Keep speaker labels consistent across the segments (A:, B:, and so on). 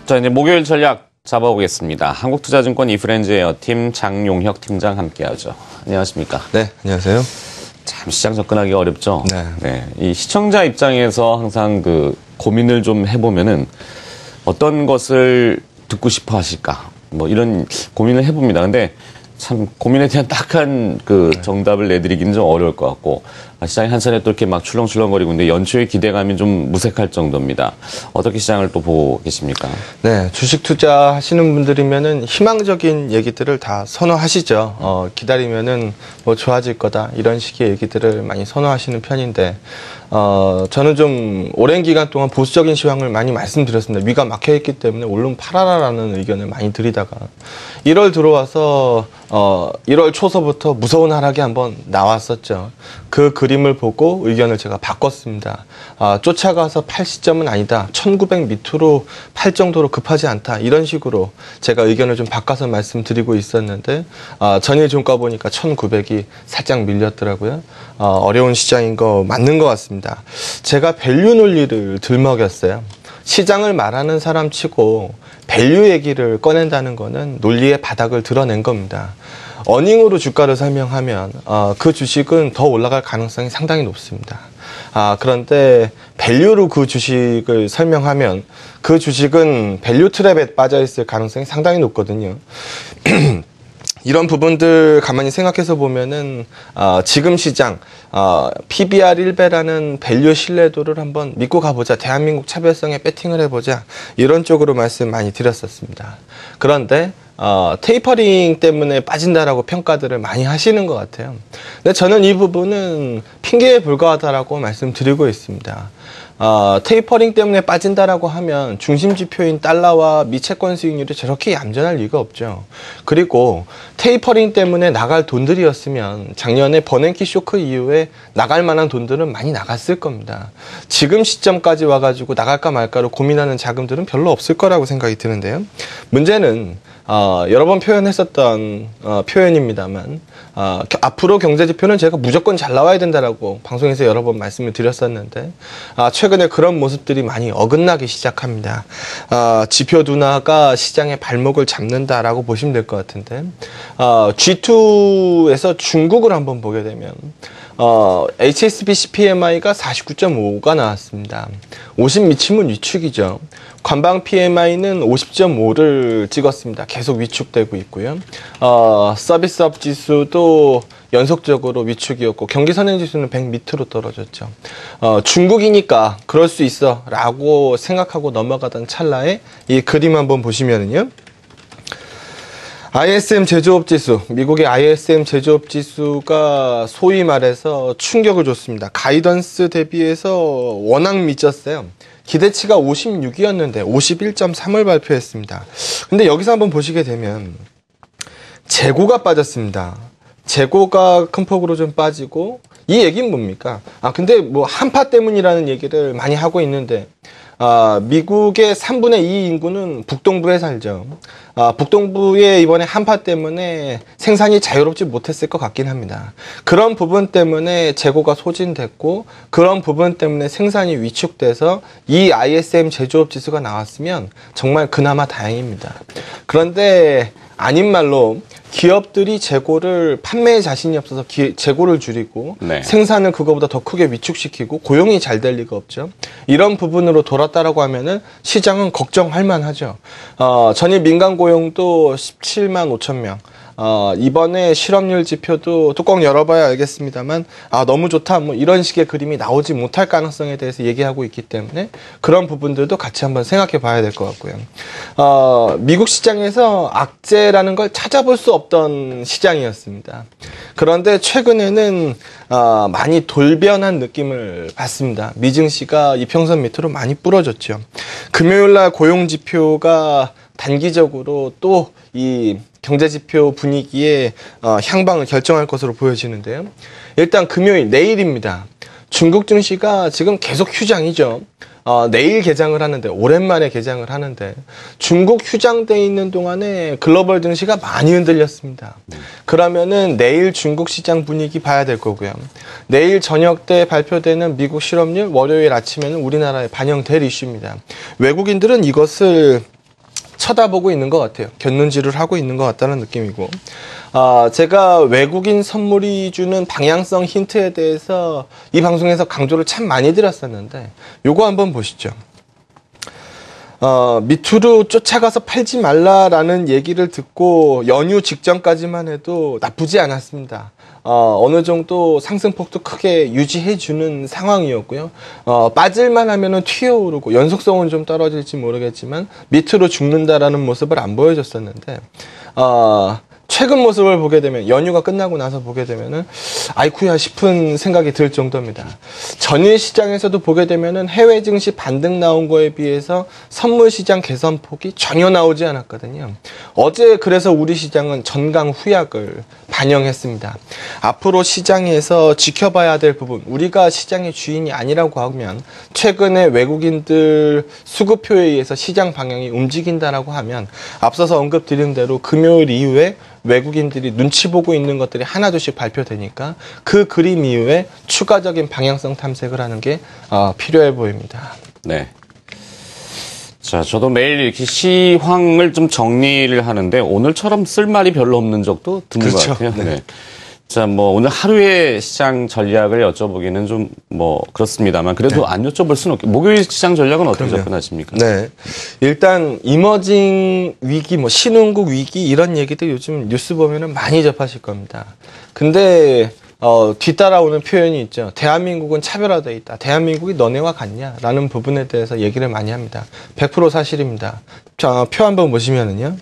A: 자, 이제 목요일 전략 잡아보겠습니다. 한국투자증권 이프렌즈 에어팀 장용혁 팀장 함께하죠. 안녕하십니까?
B: 네, 안녕하세요.
A: 참 시장 접근하기 어렵죠.
B: 네.
A: 이 시청자 입장에서 항상 그 고민을 좀 해보면은 어떤 것을 듣고 싶어 하실까? 뭐 이런 고민을 해봅니다. 근데 참 고민에 대한 딱한 그 정답을 내드리기는 좀 어려울 것 같고, 시장이 한산에 또 이렇게 막 출렁출렁거리고 있는데 연초의 기대감이 좀 무색할 정도입니다. 어떻게 시장을 또 보고 계십니까?
B: 네, 주식 투자하시는 분들이면은 희망적인 얘기들을 다 선호하시죠. 기다리면은 뭐 좋아질 거다 이런 식의 얘기들을 많이 선호하시는 편인데, 저는 좀 오랜 기간 동안 보수적인 시황을 많이 말씀드렸습니다. 위가 막혀있기 때문에 얼른 팔아라라는 의견을 많이 드리다가 1월 들어와서 1월 초서부터 무서운 하락이 한번 나왔었죠. 그 그림을 보고 의견을 제가 바꿨습니다. 쫓아가서 팔 시점은 아니다. 1900 밑으로 팔 정도로 급하지 않다. 이런 식으로 제가 의견을 좀 바꿔서 말씀드리고 있었는데, 전일 종가 보니까 1900이 살짝 밀렸더라고요. 어려운 시장인 거 맞는 것 같습니다. 제가 밸류 논리를 들먹였어요. 시장을 말하는 사람 치고 밸류 얘기를 꺼낸다는 거는 논리의 바닥을 드러낸 겁니다. 어닝으로 주가를 설명하면 그 주식은 더 올라갈 가능성이 상당히 높습니다. 그런데 밸류로 그 주식을 설명하면 그 주식은 밸류 트랩에 빠져 있을 가능성이 상당히 높거든요. 이런 부분들 가만히 생각해서 보면은 지금 시장 PBR 1배라는 밸류 신뢰도를 한번 믿고 가보자, 대한민국 차별성에 배팅을 해보자, 이런 쪽으로 말씀 많이 드렸었습니다. 그런데 테이퍼링 때문에 빠진다라고 평가들을 많이 하시는 것 같아요. 근데 저는 이 부분은 핑계에 불과하다라고 말씀드리고 있습니다. 테이퍼링 때문에 빠진다라고 하면 중심 지표인 달러와 미 채권 수익률이 저렇게 얌전할 리가 없죠. 그리고 테이퍼링 때문에 나갈 돈들이었으면 작년에 버냉키 쇼크 이후에 나갈 만한 돈들은 많이 나갔을 겁니다. 지금 시점까지 와가지고 나갈까 말까로 고민하는 자금들은 별로 없을 거라고 생각이 드는데요. 문제는 여러 번 표현했었던 표현입니다만, 앞으로 경제지표는 제가 무조건 잘 나와야 된다라고 방송에서 여러 번 말씀을 드렸었는데, 최근에 그런 모습들이 많이 어긋나기 시작합니다. 지표 둔화가 시장의 발목을 잡는다라고 보시면 될 것 같은데, G2에서 중국을 한번 보게 되면 HSBC PMI가 49.5가 나왔습니다. 50 미치면 위축이죠. 관방 PMI는 50.5를 찍었습니다. 계속 위축되고 있고요. 서비스업 지수도 연속적으로 위축이었고, 경기선행지수는 100 밑으로 떨어졌죠. 중국이니까 그럴 수 있어 라고 생각하고 넘어가던 찰나에 이 그림 한번 보시면은요, ISM 제조업지수, 미국의 ISM 제조업지수가 소위 말해서 충격을 줬습니다. 가이던스 대비해서 워낙 미쳤어요. 기대치가 56이었는데 51.3을 발표했습니다. 근데 여기서 한번 보시게 되면 재고가 빠졌습니다. 재고가 큰 폭으로 좀 빠지고, 이 얘기는 뭡니까? 근데 뭐 한파 때문이라는 얘기를 많이 하고 있는데, 미국의 3분의 2 인구는 북동부에 살죠. 북동부에 이번에 한파 때문에 생산이 자유롭지 못했을 것 같긴 합니다. 그런 부분 때문에 재고가 소진됐고, 그런 부분 때문에 생산이 위축돼서 이 ISM 제조업 지수가 나왔으면 정말 그나마 다행입니다. 그런데 아닌 말로 기업들이 재고를, 판매에 자신이 없어서 재고를 줄이고, 네, 생산을 그거보다 더 크게 위축시키고 고용이 잘 될 리가 없죠. 이런 부분으로 돌았다라고 하면은 시장은 걱정할 만하죠. 전일 민간 고용도 17만 5천 명. 이번에 실업률 지표도 뚜껑 열어봐야 알겠습니다만, 너무 좋다, 뭐 이런 식의 그림이 나오지 못할 가능성에 대해서 얘기하고 있기 때문에 그런 부분들도 같이 한번 생각해 봐야 될 것 같고요. 미국 시장에서 악재라는 걸 찾아볼 수 없던 시장이었습니다. 그런데 최근에는 많이 돌변한 느낌을 받습니다. 미증시가 이평선 밑으로 많이 부러졌죠. 금요일날 고용지표가 단기적으로 또 이 경제지표 분위기의 향방을 결정할 것으로 보여지는데요. 일단 금요일, 내일입니다. 중국 증시가 지금 계속 휴장이죠. 내일 개장을 하는데, 오랜만에 개장을 하는데 중국 휴장돼 있는 동안에 글로벌 증시가 많이 흔들렸습니다. 그러면은 내일 중국 시장 분위기 봐야 될 거고요. 내일 저녁 때 발표되는 미국 실업률 월요일 아침에는 우리나라에 반영될 이슈입니다. 외국인들은 이것을 쳐다보고 있는 것 같아요. 곁눈질을 하고 있는 것 같다는 느낌이고, 제가 외국인 선물이 주는 방향성 힌트에 대해서 이 방송에서 강조를 참 많이 드렸었는데, 요거 한번 보시죠. 밑으로 쫓아가서 팔지 말라라는 얘기를 듣고 연휴 직전까지만 해도 나쁘지 않았습니다. 어느 정도 상승폭도 크게 유지해주는 상황이었고요. 빠질만 하면은 튀어오르고 연속성은 좀 떨어질지 모르겠지만 밑으로 죽는다라는 모습을 안 보여줬었는데, 최근 모습을 보게 되면, 연휴가 끝나고 나서 보게 되면은 아이쿠야 싶은 생각이 들 정도입니다. 전일 시장에서도 보게 되면은 해외 증시 반등 나온 거에 비해서 선물 시장 개선폭이 전혀 나오지 않았거든요. 어제 그래서 우리 시장은 전강 후약을 반영했습니다. 앞으로 시장에서 지켜봐야 될 부분, 우리가 시장의 주인이 아니라고 하면, 최근에 외국인들 수급표에 의해서 시장 방향이 움직인다라고 하면, 앞서서 언급드린 대로 금요일 이후에 외국인들이 눈치 보고 있는 것들이 하나둘씩 발표되니까 그 그림 이후에 추가적인 방향성 탐색을 하는 게 필요해 보입니다.
A: 네. 자, 저도 매일 이렇게 시황을 좀 정리를 하는데 오늘처럼 쓸 말이 별로 없는 적도 드문
B: 그렇죠.
A: 것 같아요.
B: 네.
A: 네. 자, 뭐 오늘 하루의 시장 전략을 여쭤보기는 좀 뭐 그렇습니다만 그래도 안 여쭤볼 수는 없겠. 목요일 시장 전략은 어떻게
B: 그럼요.
A: 접근하십니까?
B: 네. 일단 이머징 위기, 뭐 신흥국 위기 이런 얘기들 요즘 뉴스 보면은 많이 접하실 겁니다. 근데 뒤따라오는 표현이 있죠. 대한민국은 차별화돼 있다. 대한민국이 너네와 같냐라는 부분에 대해서 얘기를 많이 합니다. 100% 사실입니다. 자, 표 한번 보시면은요.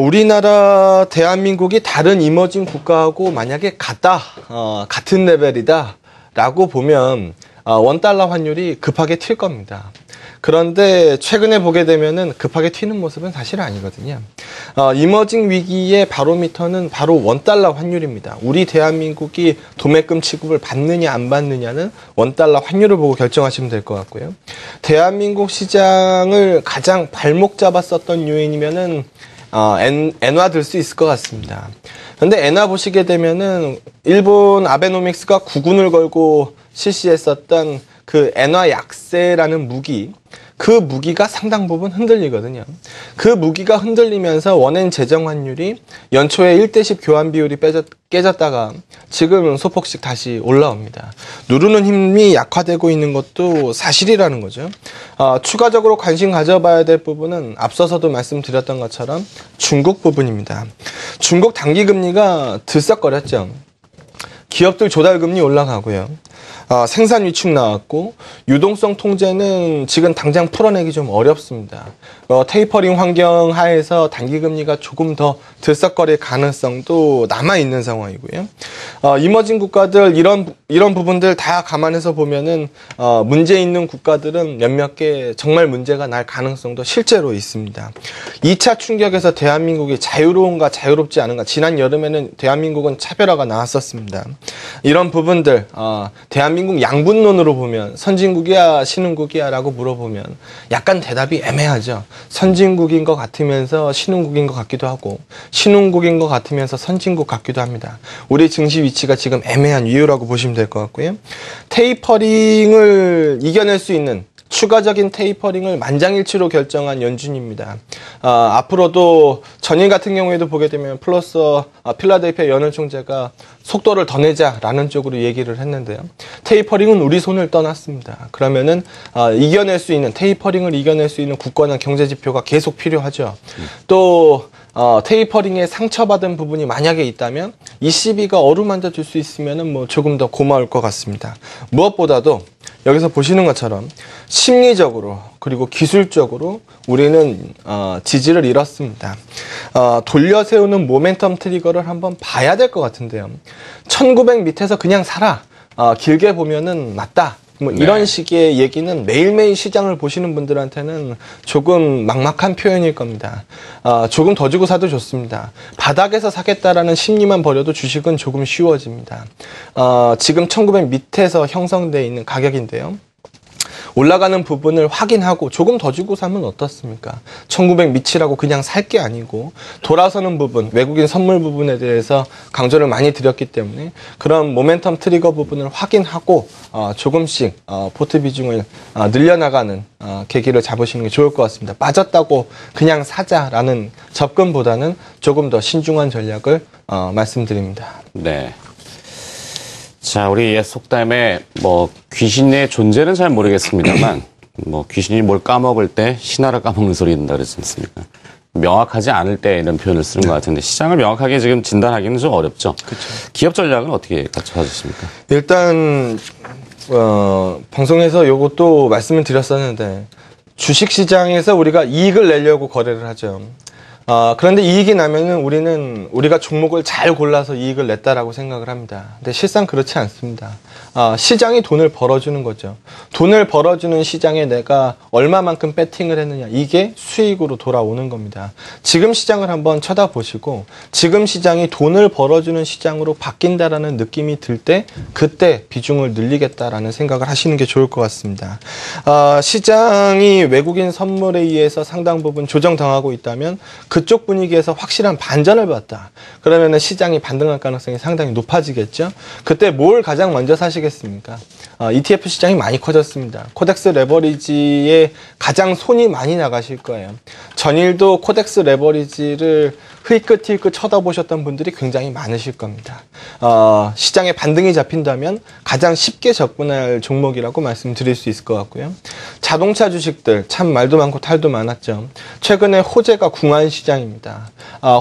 B: 우리나라 대한민국이 다른 이머징 국가하고 만약에 같은 레벨이다 라고 보면 $1 환율이 급하게 튈 겁니다. 그런데 최근에 보게 되면은 급하게 튀는 모습은 사실 아니거든요. 이머징 위기의 바로미터는 바로 $1 환율입니다. 우리 대한민국이 도매금 취급을 받느냐 안 받느냐는 $1 환율을 보고 결정하시면 될 것 같고요. 대한민국 시장을 가장 발목 잡았었던 요인이면은 엔화 들 수 있을 것 같습니다. 근데 엔화 보시게 되면은 일본 아베노믹스가 구군을 걸고 실시했었던 그 엔화 약세라는 무기, 그 무기가 상당 부분 흔들리거든요. 그 무기가 흔들리면서 원엔 재정 환율이 연초에 1대10 교환 비율이 깨졌다가 지금 소폭씩 다시 올라옵니다. 누르는 힘이 약화되고 있는 것도 사실이라는 거죠. 추가적으로 관심 가져봐야 될 부분은 앞서서도 말씀드렸던 것처럼 중국 부분입니다. 중국 단기금리가 들썩거렸죠. 기업들 조달금리 올라가고요. 생산 위축 나왔고, 유동성 통제는 지금 당장 풀어내기 좀 어렵습니다. 테이퍼링 환경 하에서 단기금리가 조금 더 들썩거릴 가능성도 남아있는 상황이고요. 이머징 국가들 이런 부분들 다 감안해서 보면은 문제 있는 국가들은 몇몇 개 정말 문제가 날 가능성도 실제로 있습니다. 2차 충격에서 대한민국이 자유로운가 자유롭지 않은가, 지난 여름에는 대한민국은 차별화가 나왔었습니다. 이런 부분들 대한민국 양분론으로 보면 선진국이야 신흥국이야 라고 물어보면 약간 대답이 애매하죠. 선진국인 것 같으면서 신흥국인 것 같기도 하고 신흥국인 것 같으면서 선진국 같기도 합니다. 우리 증시 위치가 지금 애매한 이유라고 보시면 될 것 같고요. 테이퍼링을 이겨낼 수 있는 추가적인 테이퍼링을 만장일치로 결정한 연준입니다. 앞으로도 전일 같은 경우에도 보게 되면 필라델피아 연은 총재가 속도를 더 내자라는 쪽으로 얘기를 했는데요. 테이퍼링은 우리 손을 떠났습니다. 그러면은 이겨낼 수 있는, 테이퍼링을 이겨낼 수 있는 굳건한 경제 지표가 계속 필요하죠. 또 테이퍼링에 상처받은 부분이 만약에 있다면 ECB가 어루만져 줄 수 있으면은 뭐 조금 더 고마울 것 같습니다. 무엇보다도 여기서 보시는 것처럼 심리적으로 그리고 기술적으로 우리는 지지를 잃었습니다. 돌려 세우는 모멘텀 트리거를 한번 봐야 될 것 같은데요. 1900 밑에서 그냥 살아. 길게 보면은 맞다. 뭐 이런 식의 얘기는 매일매일 시장을 보시는 분들한테는 조금 막막한 표현일 겁니다. 조금 더 주고 사도 좋습니다. 바닥에서 사겠다라는 심리만 버려도 주식은 조금 쉬워집니다. 지금 1900 밑에서 형성되어 있는 가격인데요. 올라가는 부분을 확인하고 조금 더 주고 사면 어떻습니까? 1900 밑이라고 그냥 살 게 아니고 돌아서는 부분, 외국인 선물 부분에 대해서 강조를 많이 드렸기 때문에 그런 모멘텀 트리거 부분을 확인하고 조금씩 포트 비중을 늘려나가는 계기를 잡으시는 게 좋을 것 같습니다. 빠졌다고 그냥 사자라는 접근보다는 조금 더 신중한 전략을 말씀드립니다.
A: 네. 자, 우리 옛 속담에 뭐 귀신의 존재는 잘 모르겠습니다만 뭐 귀신이 뭘 까먹을 때 신하를 까먹는 소리 된다 그러지 않습니까? 명확하지 않을 때 이런 표현을 쓰는 것 같은데 시장을 명확하게 지금 진단하기는 좀 어렵죠.
B: 그렇죠.
A: 기업 전략은 어떻게 가져가셨습니까?
B: 일단 방송에서 요것도 말씀을 드렸었는데 주식시장에서 우리가 이익을 내려고 거래를 하죠. 그런데 이익이 나면은 우리가 종목을 잘 골라서 이익을 냈다라고 생각을 합니다. 근데 실상 그렇지 않습니다. 시장이 돈을 벌어주는 거죠. 돈을 벌어주는 시장에 내가 얼마만큼 배팅을 했느냐, 이게 수익으로 돌아오는 겁니다. 지금 시장을 한번 쳐다보시고 지금 시장이 돈을 벌어주는 시장으로 바뀐다라는 느낌이 들 때 그때 비중을 늘리겠다라는 생각을 하시는 게 좋을 것 같습니다. 시장이 외국인 선물에 의해서 상당 부분 조정당하고 있다면 그쪽 분위기에서 확실한 반전을 봤다. 그러면은 시장이 반등할 가능성이 상당히 높아지겠죠. 그때 뭘 가장 먼저 사시겠습니까? ETF 시장이 많이 커졌습니다. 코덱스 레버리지에 가장 손이 많이 나가실 거예요. 전일도 코덱스 레버리지를 흘끗흘끗 쳐다보셨던 분들이 굉장히 많으실 겁니다. 시장에 반등이 잡힌다면 가장 쉽게 접근할 종목이라고 말씀드릴 수 있을 것 같고요. 자동차 주식들 참 말도 많고 탈도 많았죠. 최근에 호재가 궁한 시장입니다.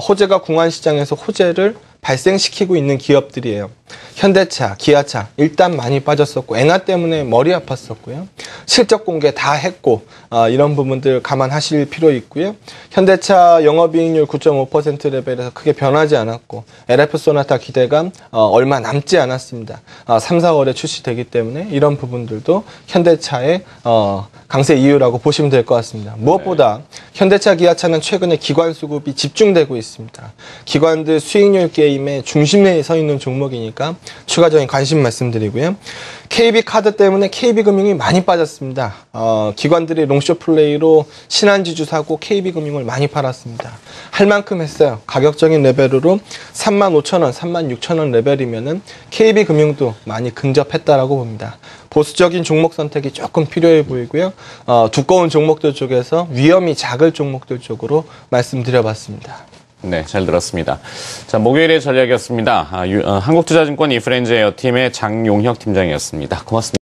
B: 호재가 궁한 시장에서 호재를 발생시키고 있는 기업들이에요. 현대차, 기아차 일단 많이 빠졌었고 엔화 때문에 머리 아팠었고요. 실적 공개 다 했고 이런 부분들 감안하실 필요 있고요. 현대차 영업이익률 9.5% 레벨에서 크게 변하지 않았고 LF 소나타 기대감 얼마 남지 않았습니다. 3, 4월에 출시되기 때문에 이런 부분들도 현대차의 강세 이유라고 보시면 될 것 같습니다. 무엇보다 현대차, 기아차는 최근에 기관 수급이 집중되고 있습니다. 기관들 수익률 게임의 중심에 서 있는 종목이니까 추가적인 관심 말씀드리고요. KB카드 때문에 KB금융이 많이 빠졌습니다. 기관들이 롱숏 플레이로 신한지주 사고 KB금융을 많이 팔았습니다. 할 만큼 했어요. 가격적인 레벨으로 35,000원, 36,000원 레벨이면은 KB금융도 많이 근접했다라고 봅니다. 보수적인 종목 선택이 조금 필요해 보이고요. 두꺼운 종목들 쪽에서 위험이 작을 종목들 쪽으로 말씀드려봤습니다.
A: 네, 잘 들었습니다. 자, 목요일의 전략이었습니다. 한국투자증권 이프렌즈 에어팀의 장용혁 팀장이었습니다. 고맙습니다.